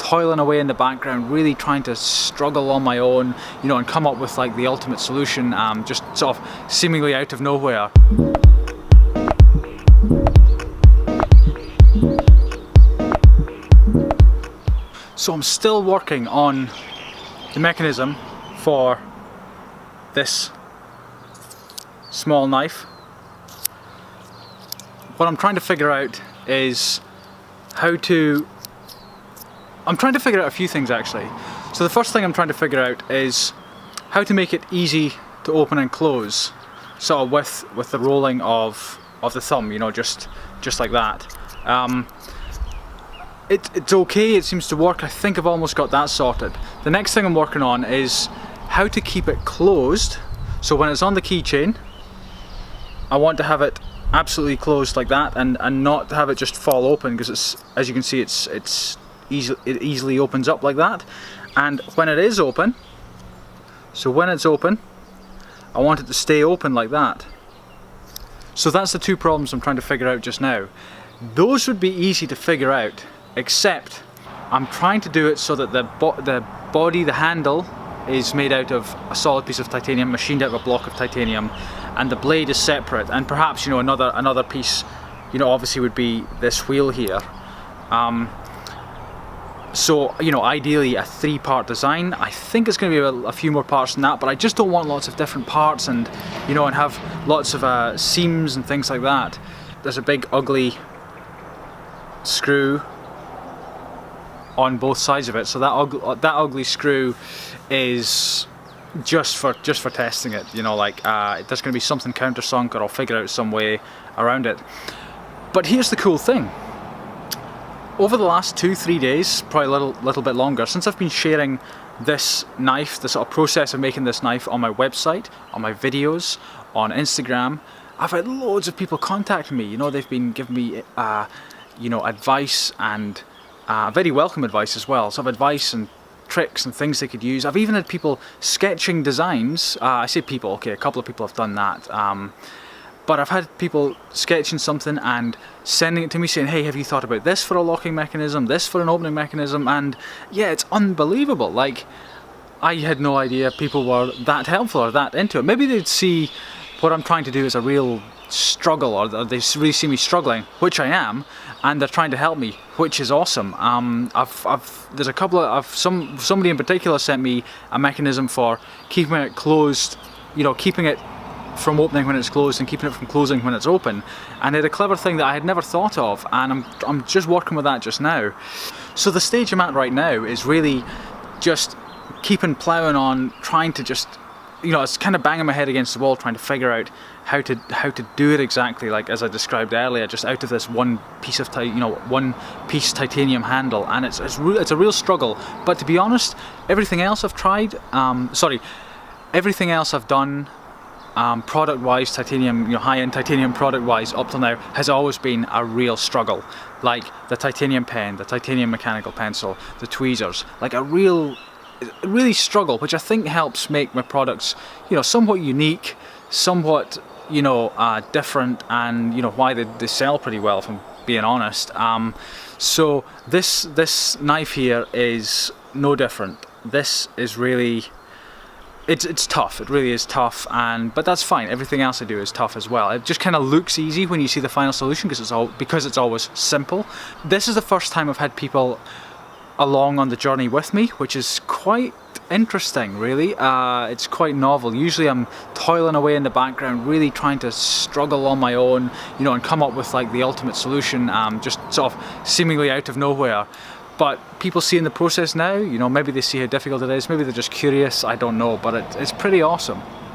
toiling away in the background, really trying to struggle on my own, you know, and come up with like the ultimate solution, just sort of seemingly out of nowhere. So I'm still working on the mechanism for this small knife. What I'm trying to figure out is I'm trying to figure out a few things actually. So the first thing I'm trying to figure out is how to make it easy to open and close, sort of with the rolling of the thumb, you know, just like that. It's okay, it seems to work. I think I've almost got that sorted. The next thing I'm working on is how to keep it closed. So when it's on the keychain, I want to have it absolutely closed like that, and not have it just fall open, because it's, as you can see, it easily opens up like that. And when it is open, so when it's open, I want it to stay open like that. So that's the two problems I'm trying to figure out just now. Those would be easy to figure out, except I'm trying to do it so that the body, the handle, is made out of a solid piece of titanium, machined out of a block of titanium, and the blade is separate. And perhaps, you know, another piece, you know, obviously would be this wheel here. So, you know, ideally a 3-part design. I think it's going to be a few more parts than that, but I just don't want lots of different parts and, you know, and have lots of seams and things like that. There's a big ugly screw on both sides of it, so that ugly screw is just for testing it, you know, like there's going to be something countersunk, or I'll figure out some way around it. But here's the cool thing. Over the last 2-3 days, probably a little bit longer, since I've been sharing this knife, the sort of process of making this knife on my website, on my videos, on Instagram, I've had loads of people contact me. You know, they've been giving me you know, advice, and very welcome advice as well. Some advice and tricks and things they could use. I've even had people sketching designs. I say people, okay, a couple of people have done that. But I've had people sketching something and sending it to me saying, hey, have you thought about this for a locking mechanism, this for an opening mechanism? And yeah, it's unbelievable. Like, I had no idea people were that helpful or that into it. Maybe they'd see what I'm trying to do as a real struggle, or they really see me struggling, which I am, and they're trying to help me, which is awesome. There's a couple of, somebody in particular sent me a mechanism for keeping it closed, you know, keeping it from opening when it's closed and keeping it from closing when it's open, and it's a clever thing that I had never thought of, and I'm just working with that just now. So the stage I'm at right now is really just keeping ploughing on, trying to just, you know, it's kind of banging my head against the wall, trying to figure out how to do it exactly, like as I described earlier, just out of this one piece of one piece titanium handle, and it's a real struggle. But to be honest, everything else I've tried, everything else I've done, product-wise, titanium, you know, high-end titanium product-wise, up till now, has always been a real struggle. Like the titanium pen, the titanium mechanical pencil, the tweezers, like really struggle, which I think helps make my products, you know, somewhat unique, somewhat, you know, different, and, you know, why they sell pretty well, if I'm being honest. So this knife here is no different. This is really, it's tough. It really is tough, but that's fine. Everything else I do is tough as well. It just kind of looks easy when you see the final solution, because it's always simple. This is the first time I've had people along on the journey with me, which is quite interesting, really. It's quite novel. Usually I'm toiling away in the background, really trying to struggle on my own, you know, and come up with like the ultimate solution, just sort of seemingly out of nowhere. But people see in the process now, you know, maybe they see how difficult it is, maybe they're just curious, I don't know, but it's pretty awesome.